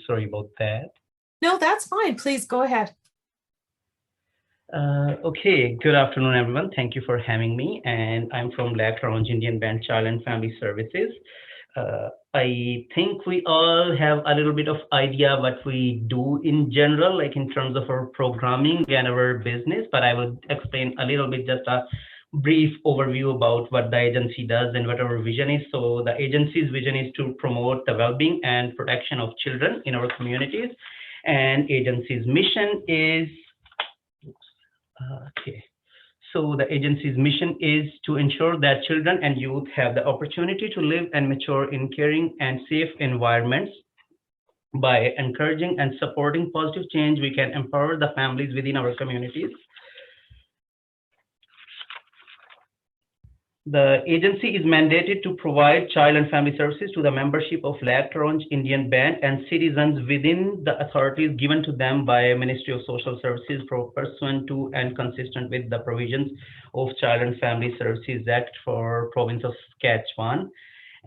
Sorry about that. No, that's fine. Please go ahead. Okay, good afternoon, everyone. Thank you for having me. And I'm from Lac La Ronge Indian Band Child and Family Services. I think we all have a little bit of idea what we do in general, like in terms of our programming and our business, but I would explain a little bit, just a brief overview about what the agency does and what our vision is. So the agency's vision is to promote the well-being and protection of children in our communities. And agency's mission is okay. So the agency's mission is to ensure that children and youth have the opportunity to live and mature in caring and safe environments. By encouraging and supporting positive change, we can empower the families within our communities. The agency is mandated to provide child and family services to the membership of Lac La Ronge Indian Band and citizens within the authorities given to them by Ministry of Social Services pursuant to and consistent with the provisions of Child and Family Services Act for province of Saskatchewan.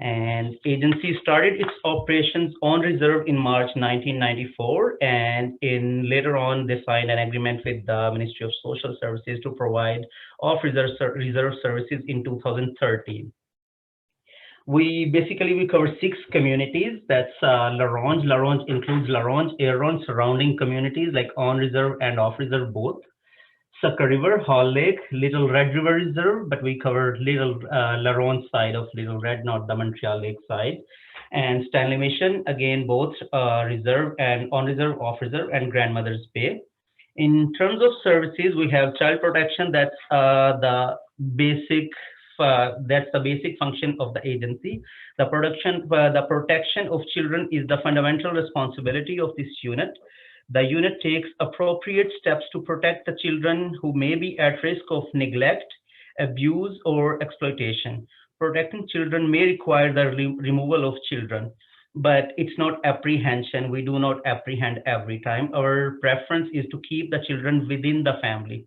And agency started its operations on reserve in March 1994, and in later on they signed an agreement with the Ministry of Social Services to provide off reserve services in 2013. We cover 6 communities. That's La Ronge. La Ronge includes La Ronge, Air Ronge, surrounding communities like on reserve and off reserve both. Sucker River, Hall Lake, Little Red River Reserve, but we covered Little La Ronge side of Little Red, not the Montreal Lake side. And Stanley Mission, again, both reserve and on reserve, off reserve, and Grandmother's Bay. In terms of services, we have child protection. Basic that's the basic function of the agency. The protection of children is the fundamental responsibility of this unit. The unit takes appropriate steps to protect the children who may be at risk of neglect, abuse, or exploitation. Protecting children may require the removal of children, but it's not apprehension. We do not apprehend every time. Our preference is to keep the children within the family.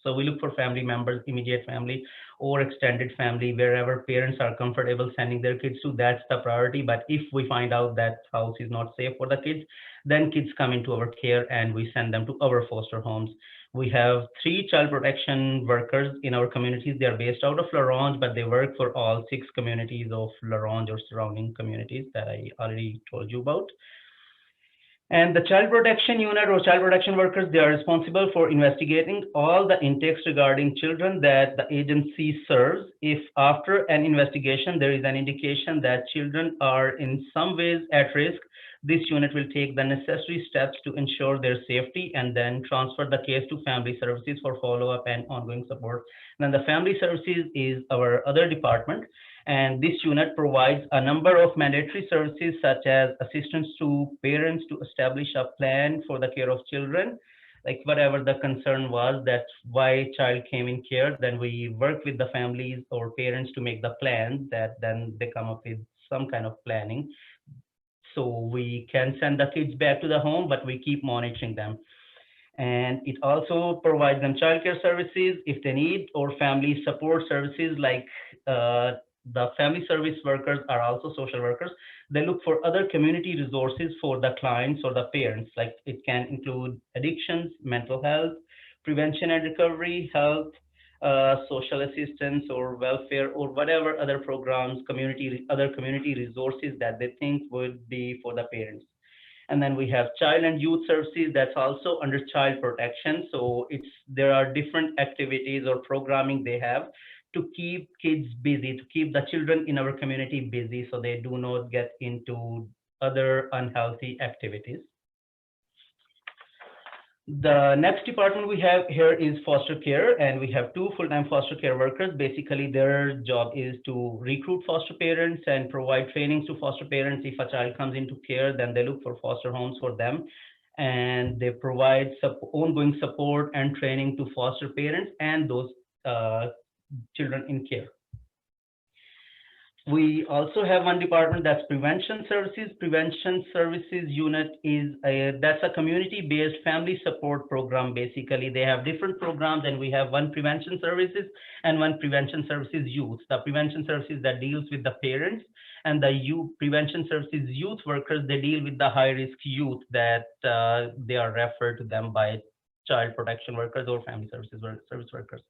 So we look for family members, immediate family or extended family, wherever parents are comfortable sending their kids to, that's the priority. But if we find out that house is not safe for the kids, then kids come into our care and we send them to our foster homes. We have 3 child protection workers in our communities. They are based out of La Ronge, but they work for all 6 communities of La Ronge or surrounding communities that I already told you about. And the child protection unit or child protection workers, they are responsible for investigating all the intakes regarding children that the agency serves. If after an investigation, there is an indication that children are in some ways at risk, this unit will take the necessary steps to ensure their safety and then transfer the case to family services for follow-up and ongoing support. And then the family services is our other department. And this unit provides a number of mandatory services such as assistance to parents to establish a plan for the care of children, like whatever the concern was, that's why child came in care, then we work with the families or parents to make the plan that then they come up with some kind of planning. So we can send the kids back to the home, but we keep monitoring them. And it also provides them childcare services if they need, or family support services like the family service workers are also social workers. They look for other community resources for the clients or the parents, like it can include addictions, mental health, prevention and recovery, health, social assistance or welfare, or whatever other programs, other community resources that they think would be for the parents. And then we have child and youth services, that's also under child protection. So there are different activities or programming they have to keep kids busy, to keep the children in our community busy so they do not get into other unhealthy activities. The next department we have here is foster care, and we have 2 full-time foster care workers. Basically, their job is to recruit foster parents and provide trainings to foster parents. If a child comes into care, then they look for foster homes for them, and they provide ongoing support and training to foster parents and those children in care. We also have one department that's prevention services. Prevention services unit that's a community-based family support program. Basically, they have different programs, and we have one prevention services and one prevention services youth. The prevention services that deals with the parents, And the youth prevention services youth workers, they deal with the high risk youth that they are referred to them by child protection workers or family service workers.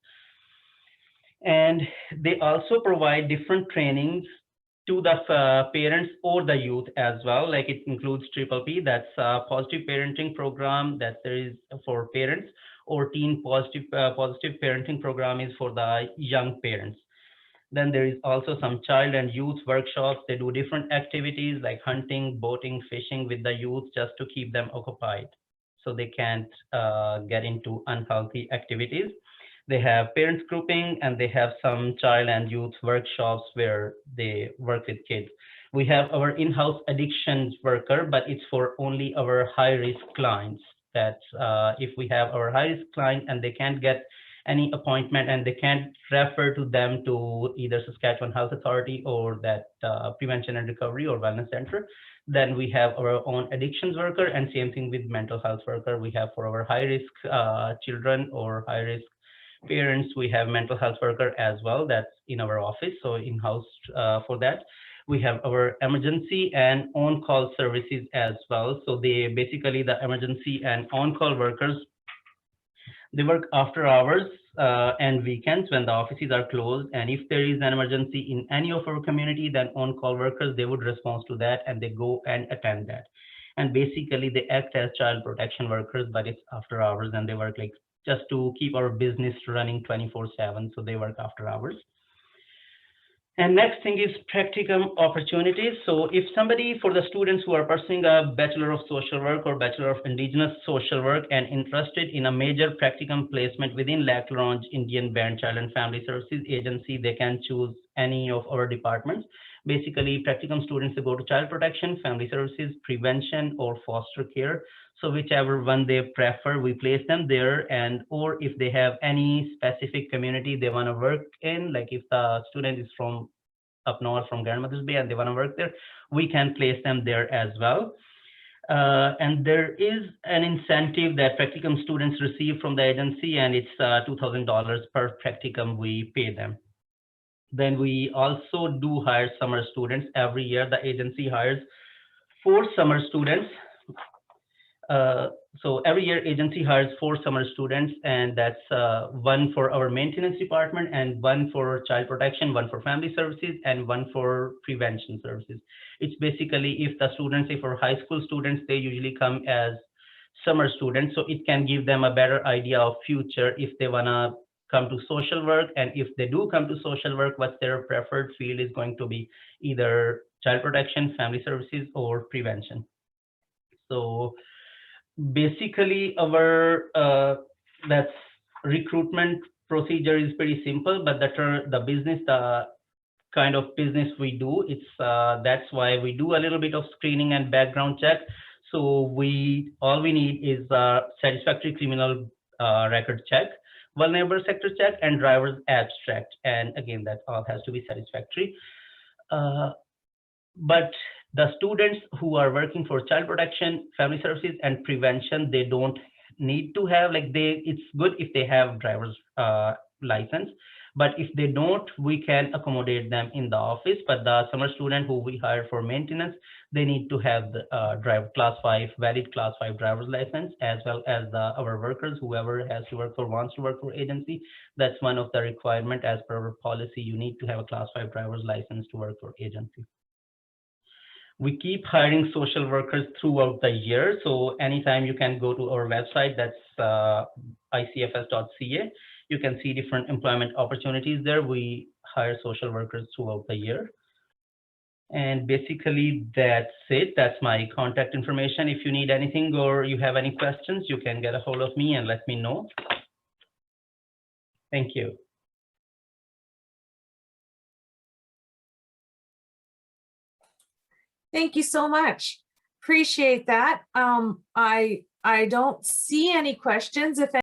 And they also provide different trainings to the parents or the youth as well. Like it includes triple P, that's a positive parenting program that there is for parents, or teen positive parenting program is for the young parents. Then there is also some child and youth workshops. They do different activities like hunting, boating, fishing with the youth just to keep them occupied so they can't get into unhealthy activities. They have parents grouping, and they have some child and youth workshops where they work with kids. We have our in-house addictions worker, but it's for only our high-risk clients. That if we have our high-risk client and they can't get any appointment and they can't refer to them to either Saskatchewan Health Authority or that Prevention and Recovery or Wellness Center, then we have our own addictions worker, and same thing with mental health worker. We have for our high-risk children or high-risk parents, we have mental health worker as well. That's in our office, so in-house for that. We have our emergency and on-call services as well. So they basically, the emergency and on-call workers, they work after hours and weekends when the offices are closed. And if there is an emergency in any of our community, then on-call workers, they would respond to that and they go and attend that. And basically they act as child protection workers, but it's after hours, and they work like just to keep our business running 24/7. So they work after hours. And next thing is practicum opportunities. So if somebody, for the students who are pursuing a Bachelor of Social Work or Bachelor of Indigenous Social Work and interested in a major practicum placement within Lac La Ronge Indian Band Child and Family Services Agency, they can choose any of our departments. Basically, practicum students, they go to child protection, family services, prevention, or foster care. So whichever one they prefer, we place them there. And or if they have any specific community they want to work in, like if the student is from up north from Grandmother's Bay and they want to work there, we can place them there as well. And there is an incentive that practicum students receive from the agency, and it's $2,000 per practicum we pay them. Then we also do hire summer students. Every year the agency hires 4 summer students. So every year agency hires 4 summer students, and that's 1 for our maintenance department, and 1 for child protection, 1 for family services, and 1 for prevention services. It's basically, if the students, say for high school students, they usually come as summer students, so it can give them a better idea of future if they wanna come to social work. And if they do come to social work, what's their preferred field is going to be either child protection, family services, or prevention. So basically our that's recruitment procedure is pretty simple, but the business, the kind of business we do, it's that's why we do a little bit of screening and background check. So all we need is a satisfactory criminal record check, vulnerable sector check, and driver's abstract. And again, that all has to be satisfactory. But the students who are working for child protection, family services, and prevention, they don't need to have, like, it's good if they have driver's license, but if they don't, we can accommodate them in the office. But the summer student who we hire for maintenance, they need to have the valid class 5 driver's license, as well as our workers, whoever has to work for, wants to work for agency. That's one of the requirement as per our policy. You need to have a class 5 driver's license to work for agency. We keep hiring social workers throughout the year. So anytime you can go to our website, that's icfs.ca. You can see different employment opportunities there. We hire social workers throughout the year. And basically that's it. That's my contact information. If you need anything or you have any questions, you can get a hold of me and let me know. Thank you. Thank you so much. Appreciate that. I don't see any questions. If